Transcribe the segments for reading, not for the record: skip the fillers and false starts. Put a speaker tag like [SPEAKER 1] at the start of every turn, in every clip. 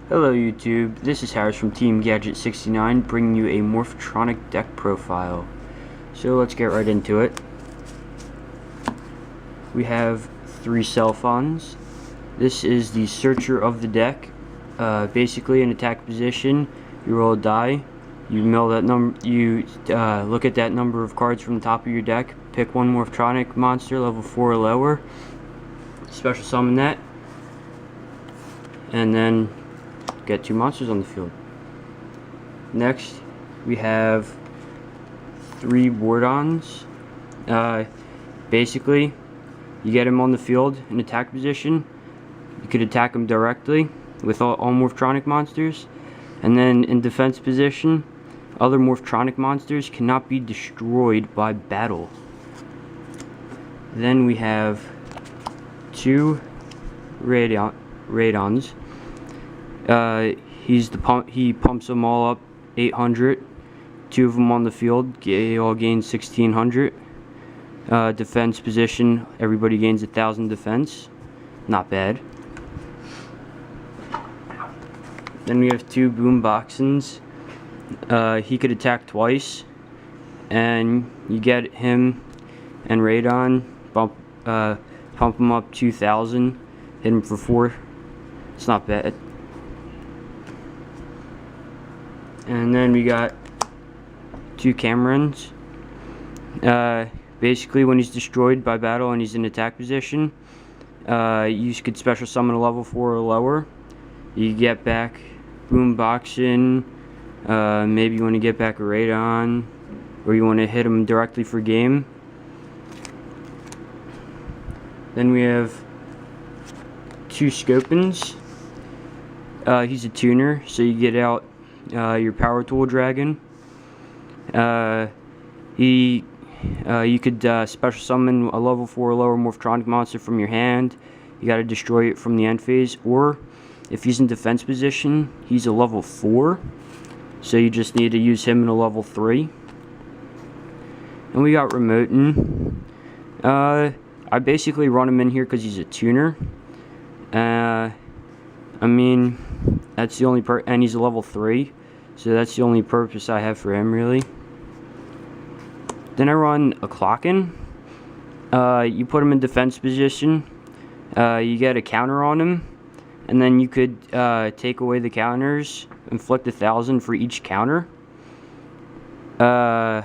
[SPEAKER 1] Hello YouTube, this is Harris from Team Gadget 69 bringing you a morphtronic deck profile. So let's get right into it. We have 3 cell phones. This is the searcher of the deck. Basically in attack position, you roll a die, you mill that look at that number of cards from the top of your deck, pick one morphtronic monster level 4 or lower, special summon that, and then get 2 monsters on the field. Next, we have 3 Wardons. Basically, you get him on the field in attack position. You could attack him directly with all morphtronic monsters, and then in defense position, other morphtronic monsters cannot be destroyed by battle. Then we have 2 Radons. He pumps them all up 800. 2 of them on the field, they all gain 1600. Defense position, everybody gains 1000 defense. Not bad. Then we have 2 Boom Boxins. He could attack twice, and you get him and Radon, pump him up 2000, hit him for 4. It's not bad. And then we got 2 Camerons. Basically, when he's destroyed by battle and he's in attack position, you could special summon a level 4 or lower. You get back Boom Boxin. Maybe you want to get back a Radon, or you want to hit him directly for game. Then we have 2 Scopins. He's a tuner, so you get out your Power Tool Dragon. You could special summon a level 4 or lower morphtronic monster from your hand. You gotta destroy it from the end phase, or if he's in defense position, he's a level 4, so you just need to use him in a level 3. And we got Remotin. I basically run him in here because he's a tuner. I mean, that's the only and he's a level 3, so that's the only purpose I have for him, really. Then I run a Clockin. You put him in defense position, you get a counter on him, and then you could take away the counters, inflict 1000 for each counter. And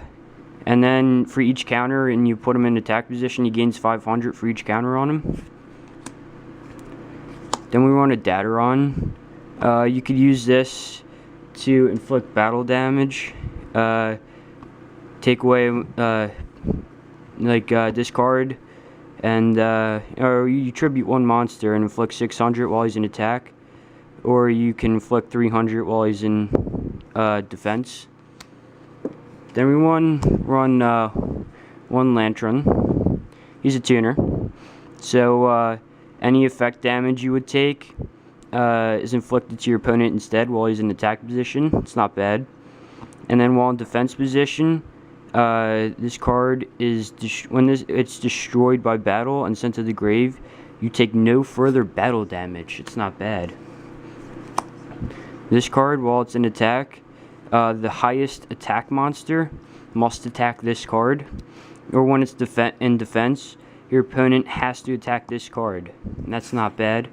[SPEAKER 1] then for each counter, and you put him in attack position, he gains 500 for each counter on him. Then we run a Dataron. You could use this to inflict battle damage, take away, discard, and or you tribute 1 monster and inflict 600 while he's in attack, or you can inflict 300 while he's in defense. Then we run 1 Lantern. He's a tuner, so any effect damage you would take is inflicted to your opponent instead while he's in attack position. It's not bad. And then while in defense position, this card is when it's destroyed by battle and sent to the grave, you take no further battle damage. It's not bad. This card, while it's in attack, the highest attack monster must attack this card, or when it's in defense, your opponent has to attack this card. And that's not bad.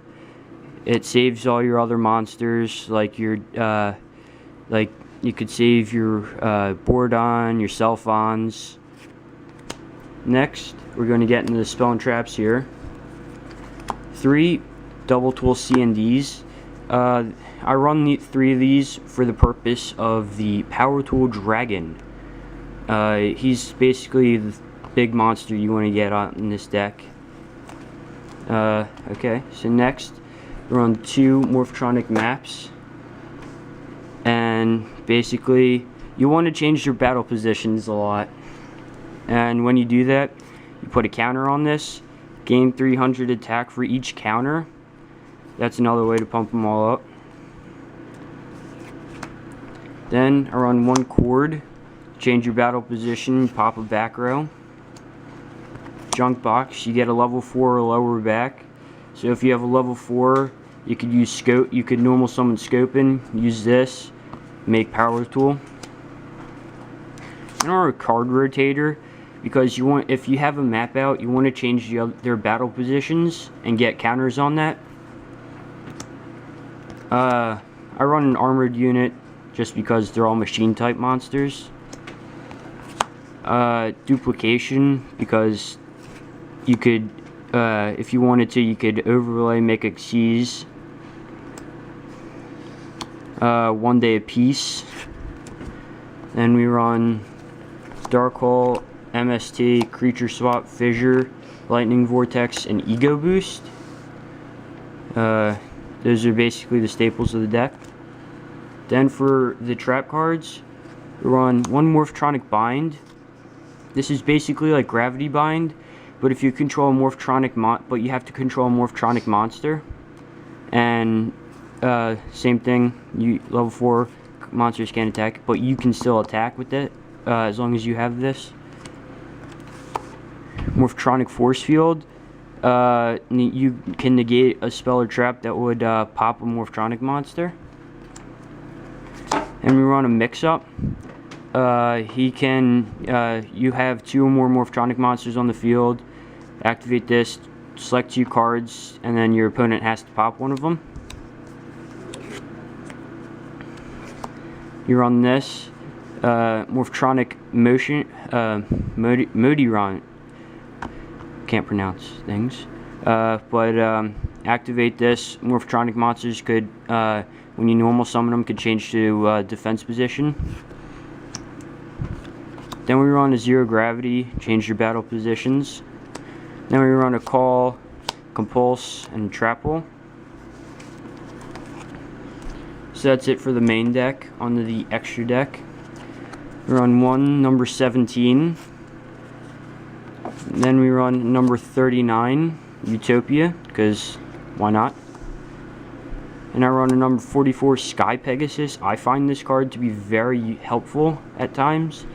[SPEAKER 1] It saves all your other monsters, like your you could save your Bordon, your Selphons. Next, we're going to get into the spell and traps here. 3 double tool C&Ds. I run the 3 of these for the purpose of the Power Tool Dragon. He's basically the big monster you want to get on in this deck. Okay, so next, we run 2 morphtronic maps. And basically, you want to change your battle positions a lot. And when you do that, you put a counter on this, gain 300 attack for each counter. That's another way to pump them all up. Then I run 1 Cord, change your battle position, pop a back row. Junk box, you get a level 4 or lower back. So if you have a level 4 You could use scope. You could normal summon scoping. Use this. Make power tool. And or a card rotator, because you want, if you have a map out, you want to change their battle positions and get counters on that. I run an armored unit just because they're all machine type monsters. Duplication, because you could, if you wanted to, you could overlay, make a seize. 1 day apiece. Then we run Dark Hole, MST, Creature Swap, Fissure, Lightning Vortex, and Ego Boost. Those are basically the staples of the deck. Then for the trap cards, we run one morphtronic bind. This is basically like gravity bind, but if you control a morphtronic but you have to control a morphtronic monster. And same thing, level 4 monsters can't attack, but you can still attack with it as long as you have this. Morphtronic force field. You can negate a spell or trap that would pop a morphtronic monster. And we run a mix-up. You have 2 or more morphtronic monsters on the field. Activate this, select 2 cards, and then your opponent has to pop one of them. You run this morphtronic motion, Modiron. Can't pronounce things, but activate this. Morphtronic monsters could, when you normal summon them, could change to defense position. Then we run a zero gravity, change your battle positions. Then we run a call, compulse, and trapple. So that's it for the main deck. Onto the extra deck. We run one number 17. Then we run number 39, Utopia, because why not? And I run a number 44, Sky Pegasus. I find this card to be very helpful at times.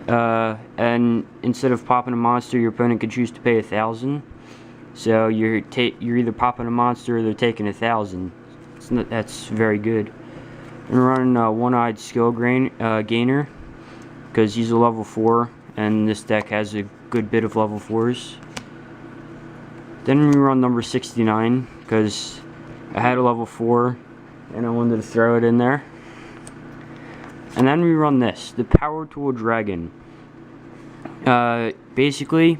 [SPEAKER 1] And instead of popping a monster, your opponent could choose to pay 1,000. So you're either popping a monster or they're taking 1,000. That's very good. And we're running one-eyed skill gainer, because he's a level 4, and this deck has a good bit of level 4s. Then we run number 69, because I had a level 4, and I wanted to throw it in there. And then we run this, the Power Tool Dragon. Basically,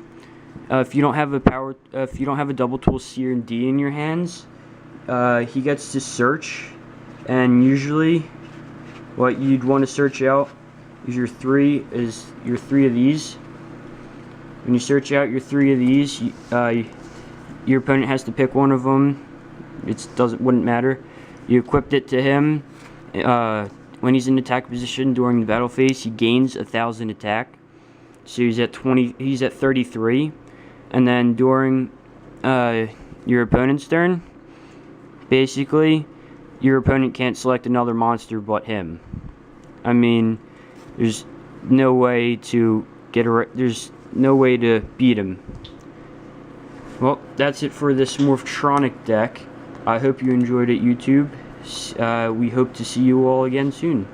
[SPEAKER 1] if you don't have a double tool C and D in your hands, he gets to search, and usually what you'd want to search out is your three of these. When you search out your 3 of these, your opponent has to pick one of them. Wouldn't matter. You equipped it to him. When he's in attack position during the battle phase, he gains 1,000 attack. So he's at 20. He's at 33, and then during your opponent's turn, basically, your opponent can't select another monster but him. I mean, there's no way to there's no way to beat him. Well, that's it for this morphtronic deck. I hope you enjoyed it, YouTube. We hope to see you all again soon.